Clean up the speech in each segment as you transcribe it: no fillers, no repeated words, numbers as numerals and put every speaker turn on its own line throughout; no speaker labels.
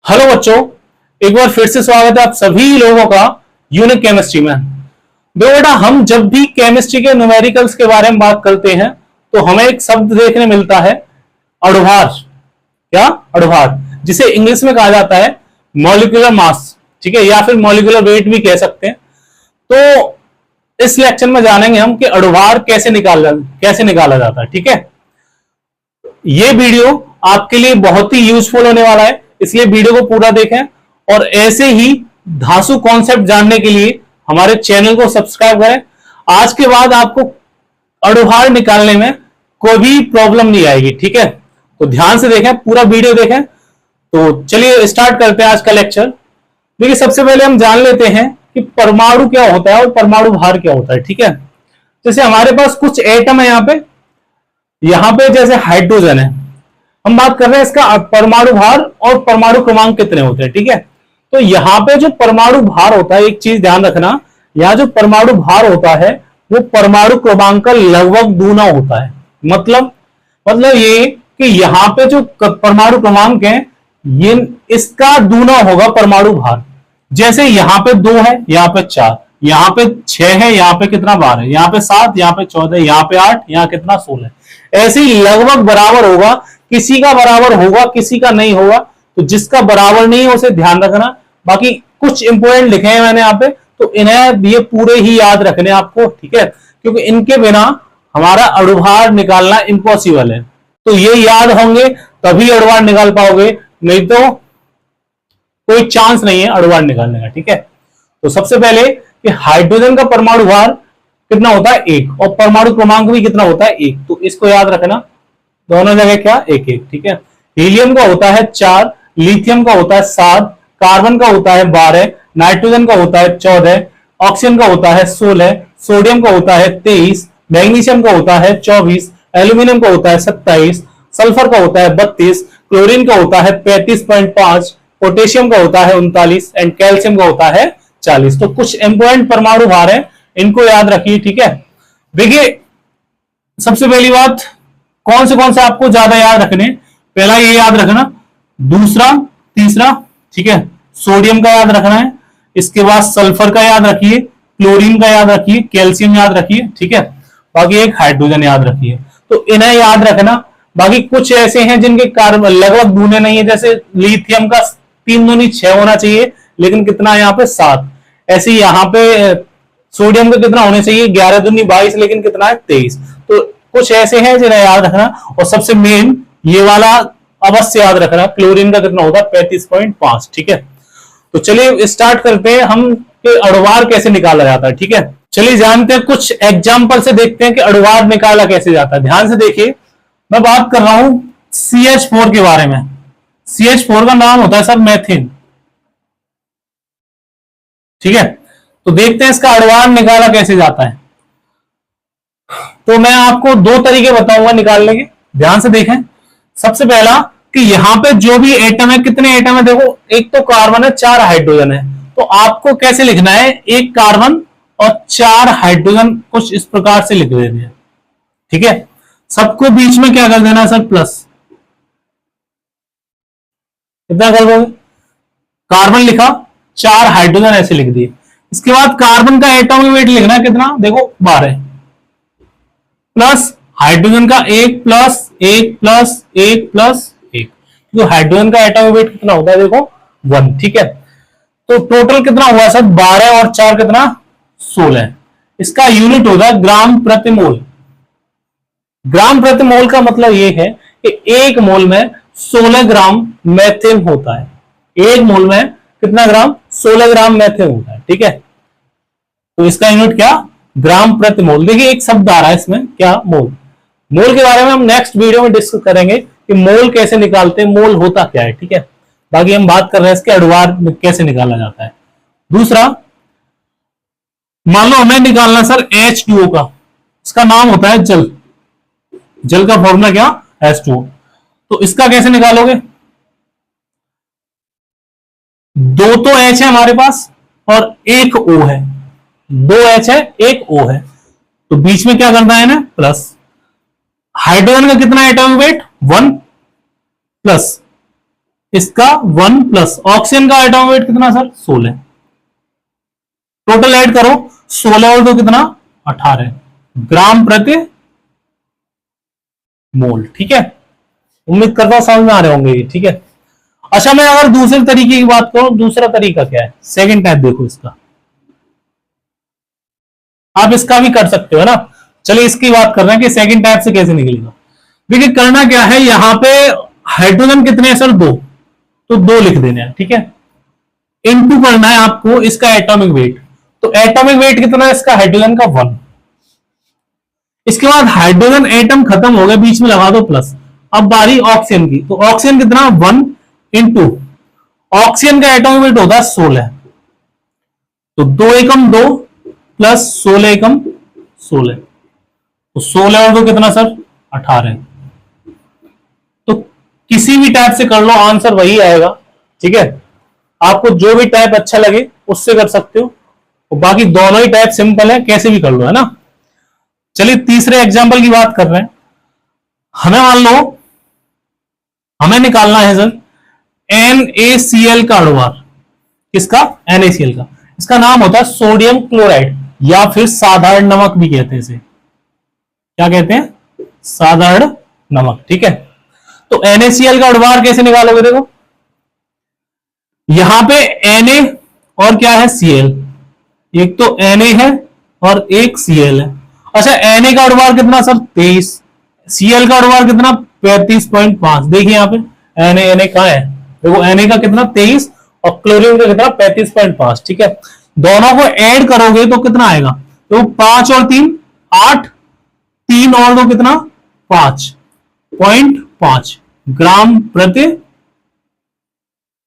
Hello बच्चों, एक बार फिर से स्वागत है आप सभी लोगों का यूनिक केमिस्ट्री में। बेटा, हम जब भी केमिस्ट्री के न्यूमेरिकल्स के बारे में बात करते हैं तो हमें एक शब्द देखने मिलता है, अणुभार। क्या? अणुभार, जिसे इंग्लिश में कहा जाता है मॉलिक्यूलर मास, ठीक है, या फिर मॉलिक्यूलर वेट भी कह सकते हैं। तो इस लेक्चर में जानेंगे हम कि अणुभार कैसे निकाला जाता है। ठीक है, ये वीडियो आपके लिए बहुत ही यूजफुल होने वाला है, इसलिए वीडियो को पूरा देखें और ऐसे ही धांसू कॉन्सेप्ट जानने के लिए हमारे चैनल को सब्सक्राइब करें। आज के बाद आपको अणुभार निकालने में कोई भी प्रॉब्लम नहीं आएगी। ठीक है, तो ध्यान से देखें, पूरा वीडियो देखें। तो चलिए स्टार्ट करते हैं आज का लेक्चर। देखिए, सबसे पहले हम जान लेते हैं कि परमाणु क्या होता है और परमाणु भार क्या होता है। ठीक है, जैसे हमारे पास कुछ एटम है यहां पे जैसे हाइड्रोजन है, हम बात कर रहे हैं इसका परमाणु भार और परमाणु क्रमांक कितने होते हैं। ठीक है, तो यहां पे जो परमाणु भार होता है, एक चीज ध्यान रखना, यहां जो परमाणु भार होता है वो परमाणु क्रमांक का लगभग दूना होता है। मतलब ये कि यहां पे जो परमाणु क्रमांक है ये इसका दूना होगा परमाणु भार। जैसे यहां पे 2 है, यहां पे 4, यहां पे 6 है, यहां पे कितना 12 है, यहां पे 7, यहां पे 14, यहां पे 8, यहां कितना 16। ऐसे ही लगभग बराबर होगा, किसी का बराबर होगा किसी का नहीं होगा। तो जिसका बराबर नहीं है उसे ध्यान रखना। बाकी कुछ इंपोर्टेंट लिखे हैं मैंने यहाँ पे, तो इन्हें ये पूरे ही याद रखने आपको। ठीक है, क्योंकि इनके बिना हमारा अणुभार निकालना इम्पॉसिबल है। तो ये याद होंगे तभी अणुभार निकाल पाओगे, नहीं तो कोई चांस नहीं है अणुभार निकालने का। ठीक है, तो सबसे पहले कि हाइड्रोजन का परमाणु भार कितना होता है 1, और परमाणु क्रमांक भी कितना होता है 1। तो इसको याद रखना, दोनों जगह क्या 1-1। ठीक है, हीलियम का होता है 4, लिथियम का होता है 7, कार्बन का होता है 12, नाइट्रोजन का होता है 14, ऑक्सीजन का होता है 16, सोडियम का होता है 23, मैग्नीशियम का होता है 24, एल्यूमिनियम का होता है 27, सल्फर का होता है 32, क्लोरीन का होता है 35.5, पोटेशियम का होता है 39 एंड कैल्शियम का होता है 40। तो कुछ इंपोर्टेंट परमाणु भार है, इनको याद रखिए। ठीक है, देखिए सबसे पहली बात, कौन से आपको ज्यादा याद रखने, पहला ये याद रखना, दूसरा तीसरा। ठीक है, सोडियम का याद रखना है, इसके बाद सल्फर का याद रखिए, क्लोरीन का याद रखिए, कैल्शियम याद रखिए। ठीक है, बाकी एक हाइड्रोजन याद रखिए। तो इन्हें याद रखना। बाकी कुछ ऐसे हैं जिनके कार्बन लगभग दूने नहीं है, जैसे लिथियम का 3 दूनी 6 होना चाहिए, लेकिन कितना यहाँ पे 7। ऐसे यहाँ पे सोडियम का कितना होना चाहिए 11 दूनी 22, लेकिन कितना है 23। तो कुछ ऐसे हैं जिन्हें याद रखना। और सबसे मेन ये वाला अवश्य याद रखना, क्लोरीन का कितना होता है 35.5। ठीक है, तो चलिए स्टार्ट करते हैं हम कि अणुभार कैसे निकाला जाता है। ठीक है, चलिए जानते हैं, कुछ एग्जांपल से देखते हैं कि अणुभार निकाला कैसे जाता है। ध्यान से देखिए, मैं बात कर रहा हूं CH4 के बारे में। CH4 का नाम होता है सर मैथिन। ठीक है, तो देखते हैं इसका अणुभार निकाला कैसे जाता है। तो मैं आपको 2 तरीके बताऊंगा निकालने के, ध्यान से देखें। सबसे पहला कि यहां पे जो भी एटम है, कितने एटम है देखो, एक तो कार्बन है, 4 हाइड्रोजन है। तो आपको कैसे लिखना है, 1 कार्बन और 4 हाइड्रोजन, कुछ इस प्रकार से लिख देते हैं। ठीक है, सबको बीच में क्या कर देना है सर, प्लस। कितना कर दोगे, कार्बन लिखा, 4 हाइड्रोजन ऐसे लिख दिए। इसके बाद कार्बन का एटॉमिक वेट लिखना है कितना, देखो 12, प्लस हाइड्रोजन का 1 प्लस 1 प्लस 1 प्लस 1। तो हाइड्रोजन का एटॉमिक वेट कितना होता है देखो 1। ठीक है, तो टोटल कितना हुआ सर 12 और 4 कितना 16। इसका यूनिट होगा ग्राम प्रति मोल। ग्राम प्रति मोल का मतलब ये है कि 1 मोल में 16 ग्राम मैथिन होता है। 1 मोल में कितना ग्राम, 16 ग्राम मैथिन होता है। ठीक है, तो इसका यूनिट क्या, ग्राम प्रति मोल। देखिए एक शब्द आ रहा है इसमें, क्या, मोल। मोल के बारे में हम नेक्स्ट वीडियो में डिस्कस करेंगे कि मोल कैसे निकालते हैं, मोल होता क्या है। ठीक है, बाकी हम बात कर रहे हैं इसके अणुभार कैसे निकाला जाता है। दूसरा, मान लो हमें निकालना सर H2O का, इसका नाम होता है जल। जल का फॉर्मूला क्या, H2O। तो इसका कैसे निकालोगे, 2 तो H है हमारे पास और 1 O है। 2 H है 1 O है, तो बीच में क्या करना है ना, प्लस। हाइड्रोजन का कितना एटॉमिक वेट 1, प्लस इसका 1 प्लस ऑक्सीजन का एटॉमिक वेट कितना सर 16, टोटल ऐड करो 16 और 2 कितना 18 ग्राम प्रति मोल। ठीक है, उम्मीद करता हूं समझ में आ रहे होंगे ये। ठीक है, अच्छा मैं अगर दूसरे तरीके की बात करूं, दूसरा तरीका क्या है, सेकंड टाइप देखो इसका, आप इसका भी कर सकते हो ना। चलिए इसकी बात कर रहे हैं कि सेकंड टाइप से कैसे निकलेगा। देखिए करना क्या है, यहां पे हाइड्रोजन कितने हैं सर 2, तो 2 लिख देने हैं। ठीक है, इनटू करना है आपको इसका एटॉमिक वेट, तो एटॉमिक वेट कितना है इसका हाइड्रोजन का 1। इसके बाद हाइड्रोजन एटम खत्म हो गया, बीच में लगा दो प्लस। अब बारी ऑक्सीजन की, तो ऑक्सीजन कितना 1 इंटू ऑक्सीजन का एटॉमिक वेट होता है 16, तो 2 एकम 2 प्लस 16 एकम 16, तो 16 और 2 कितना सर 18। तो किसी भी टाइप से कर लो आंसर वही आएगा। ठीक है, आपको जो भी टाइप अच्छा लगे उससे कर सकते हो, और बाकी दोनों ही टाइप सिंपल है, कैसे भी कर लो, है ना। चलिए तीसरे एग्जांपल की बात कर रहे हैं। हमें मान लो हमें निकालना है सर NaCl का अणुभार, किसका NaCl का, इसका नाम होता है सोडियम क्लोराइड या फिर साधारण नमक भी कहते हैं इसे, क्या कहते हैं साधारण नमक। ठीक है, तो NaCl का अणुभार कैसे निकालोगे, देखो यहां पे Na और क्या है Cl, एक तो Na है और एक Cl है। अच्छा Na का अणुभार कितना सर 23, Cl का अणुभार कितना 35.5। देखिए यहाँ पे Na कहां है, देखो Na का कितना 23 और क्लोरीन का कितना 35.5। ठीक है, दोनों को ऐड करोगे तो कितना आएगा, तो 5 और 3 8, 3 और 2 कितना 5.5 ग्राम प्रति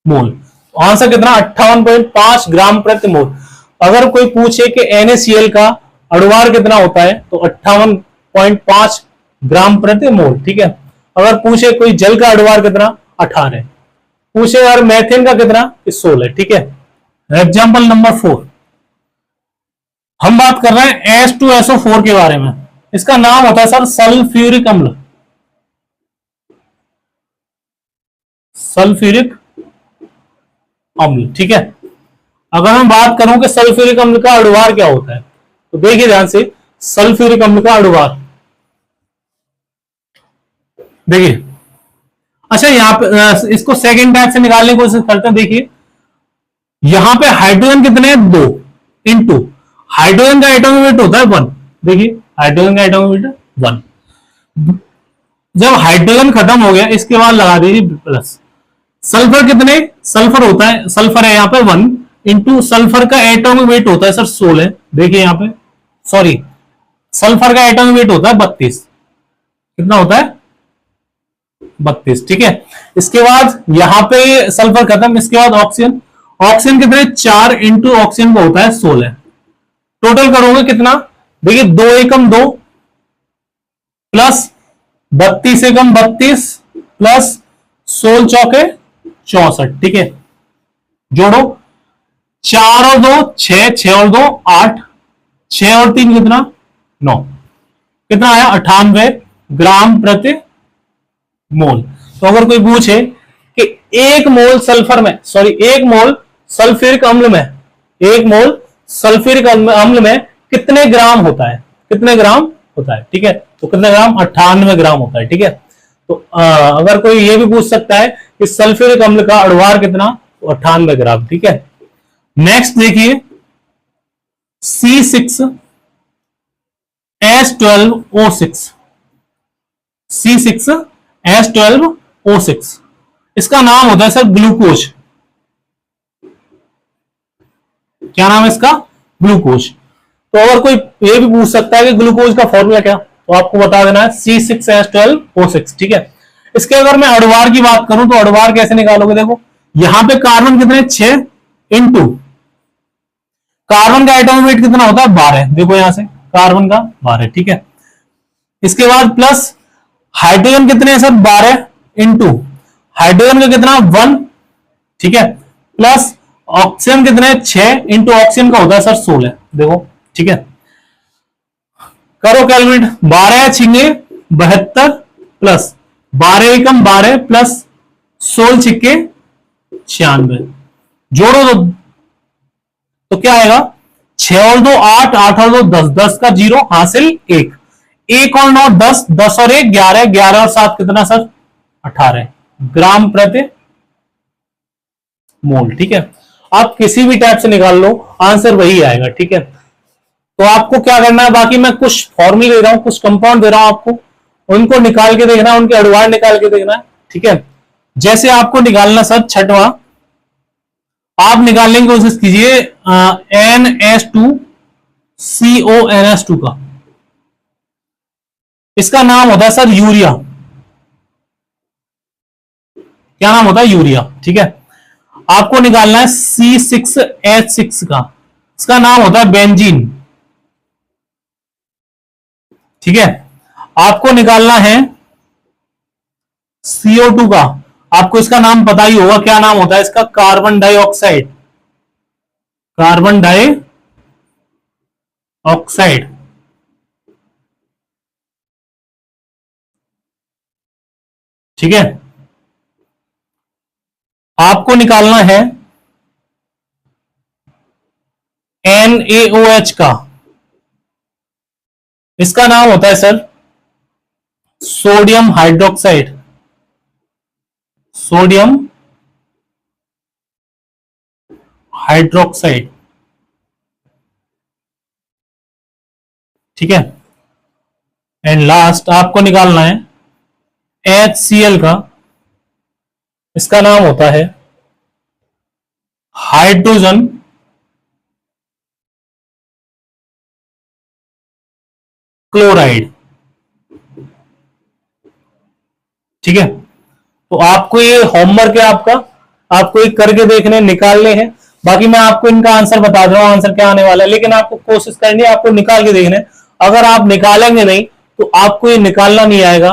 मोल। आंसर कितना 58.5 ग्राम प्रति मोल। अगर कोई पूछे कि NaCl का अणुभार कितना होता है तो 58.5 ग्राम प्रति मोल। ठीक है, अगर पूछे कोई जल का अणुभार कितना 18, पूछे यार मैथेन का कितना 16। ठीक है, एग्जाम्पल नंबर 4 हम बात कर रहे हैं H2SO4 के बारे में। इसका नाम होता है सर सल्फ्यूरिक अम्ल, सल्फ्यूरिक अम्ल। ठीक है, अगर मैं बात करूं कि सल्फ्यूरिक अम्ल का अणुभार क्या होता है, तो देखिए ध्यान से सल्फ्यूरिक अम्ल का अणुभार देखिए। अच्छा यहां पे इसको सेकंड टाइप से निकालने की कोशिश करते हैं। देखिए यहां पे हाइड्रोजन कितने हैं 2 इंटू हाइड्रोजन का एटॉमिक वेट होता है 1। देखिए हाइड्रोजन का एटॉमिक वेट 1, जब हाइड्रोजन खत्म हो गया इसके बाद लगा दीजिए प्लस। सल्फर कितने, सल्फर होता है, सल्फर है यहाँ पे 1 इंटू सल्फर का एटॉमिक वेट होता है सर 16। देखिए यहाँ पे सॉरी सल्फर का एटॉमिक वेट होता है 32, कितना होता है 32। ठीक है, इसके बाद यहां पे सल्फर खत्म, इसके बाद ऑक्सीजन, ऑक्सीजन कितने 4 इंटू ऑक्सीजन का होता है 16, टोटल करोगे कितना, देखिए 2 एकम 2 प्लस 32 एकम 32 प्लस 16 चौके 64। ठीक है, जोड़ो 4 और 2 6, 6 और 2 8, 6 और 3 कितना 9, कितना आया 98 ग्राम प्रति मोल। तो अगर कोई पूछे कि 1 मोल सल्फर में सॉरी 1 मोल सल्फ्यूरिक अम्ल में 1 मोल सल्फ्यूरिक अम्ल में कितने ग्राम होता है, कितने ग्राम होता है। ठीक है, तो कितने ग्राम 98 ग्राम होता है। ठीक है, तो अगर कोई ये भी पूछ सकता है कि सल्फ्यूरिक अम्ल का अणुभार कितना, तो 98 ग्राम। ठीक है, नेक्स्ट देखिए C6H12O6, C6H12O6 इसका नाम होता है सर ग्लूकोज। क्या नाम है इसका, ग्लूकोज। तो अगर कोई ये भी पूछ सकता है कि ग्लूकोज का फॉर्मूला क्या, तो आपको बता देना है C6H12O6। ठीक है, इसके अगर मैं अणुभार की बात करूं तो अणुभार कैसे निकालोगे, देखो यहां पे कार्बन कितने 6 इंटू कार्बन का एटॉमिक वेट कितना होता है 12, देखो यहां से कार्बन का 12। ठीक है, इसके बाद प्लस हाइड्रोजन कितने हैं सर 12 इंटू हाइड्रोजन का कितना 1। ठीक है, प्लस ऑक्सीजन कितने 6 इंटू ऑक्सीजन का होता है सर 16, देखो। ठीक है, करो कैलकुलेट, 12 छिंगे 72 प्लस 12 एकम 12 प्लस 16 छिक्के 96, जोड़ो तो क्या आएगा? 6 और 2 8, 8 और 2 10, 10 का 0 हासिल 1, 1 और 9 10, 10 और 1 11, 11 और 7 कितना सर? 18 ग्राम प्रति मोल। ठीक है, आप किसी भी टाइप से निकाल लो, आंसर वही आएगा। ठीक है, तो आपको क्या करना है, बाकी मैं कुछ फॉर्मूले दे रहा हूं, कुछ कंपाउंड दे रहा हूं आपको, उनको निकाल के देखना है, उनके एडवांस निकाल के देखना है। ठीक है, जैसे आपको निकालना सर छठवां, आप निकालने की कोशिश कीजिए NH2CONH2 का, इसका नाम होता है सर यूरिया। क्या नाम होता है? यूरिया। ठीक है, आपको निकालना है C6H6 का, इसका नाम होता है बेंजीन। ठीक है, आपको निकालना है CO2 का, आपको इसका नाम पता ही होगा, क्या नाम होता है इसका? Carbon dioxide. Carbon dioxide. ठीक है, आपको निकालना है NaOH का, इसका नाम होता है sir sodium hydroxide. Sodium hydroxide. ठीक है, एंड लास्ट आपको निकालना है HCl का, इसका नाम होता है हाइड्रोजन क्लोराइड। ठीक है, तो आपको ये होमवर्क है आपका, आपको ये करके देखने निकालने हैं। बाकी मैं आपको इनका आंसर बता दे रहा हूं, आंसर क्या आने वाला है, लेकिन आपको कोशिश करनी है, आपको निकाल के देखना है। अगर आप निकालेंगे नहीं तो आपको ये निकालना नहीं आएगा,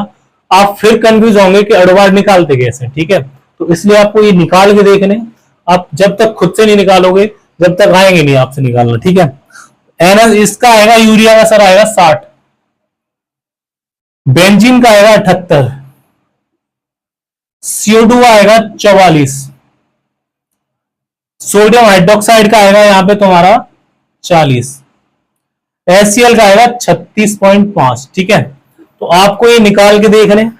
आप फिर कंफ्यूज होंगे कि एडवांस निकालते कैसे। ठीक है, तो इसलिए आपको ये निकाल के देखने, आप जब तक खुद से नहीं निकालोगे जब तक आएंगे नहीं आपसे निकालना। ठीक है, एनएस इसका आएगा, यूरिया का सर आएगा 60, बेंजीन का आएगा 78, CO2 आएगा 44, सोडियम हाइड्रोक्साइड का आएगा यहां पे तुम्हारा 40, HCl का आएगा 36.5। ठीक है, तो आपको ये निकाल के देखने।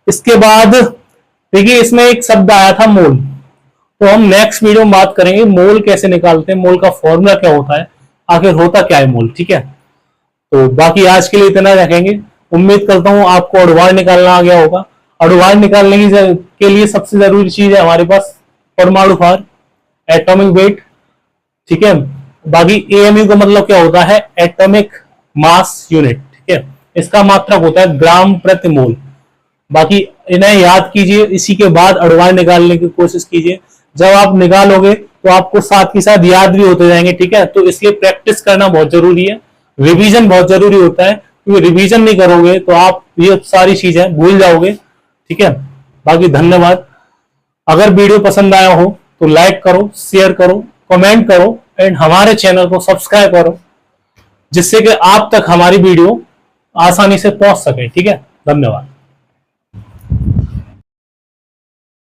इसके बाद देखिए इसमें एक शब्द आया था मोल, तो हम नेक्स्ट वीडियो में बात करेंगे मोल कैसे निकालते हैं, मोल का फॉर्मूला क्या होता है, आखिर होता क्या है मोल। ठीक है, तो बाकी आज के लिए इतना रखेंगे। उम्मीद करता हूं आपको एडवांस निकालना आ गया होगा। एडवांस निकालने के लिए सबसे जरूरी चीज है हमारे पास परमाणु भार, एटॉमिक वेट। ठीक है, बाकी AMU का मतलब क्या होता है? Atomic mass unit. ठीक है, इसका मात्रक होता है ग्राम प्रति मोल। बाकी इन्हें याद कीजिए, इसी के बाद एडवांस निकालने की कोशिश कीजिए। जब आप निकालोगे तो आपको साथ के साथ याद भी होते जाएंगे। ठीक है, तो इसलिए प्रैक्टिस करना बहुत जरूरी है, रिवीजन बहुत जरूरी होता है, क्योंकि रिवीजन नहीं करोगे तो आप ये सारी चीजें भूल जाओगे। ठीक है, बाकी धन्यवाद। अगर वीडियो पसंद आया हो तो लाइक करो, शेयर करो, कमेंट करो एंड हमारे चैनल को सब्सक्राइब करो, जिससे कि आप तक हमारी वीडियो आसानी से पहुंच सके। ठीक है, धन्यवाद।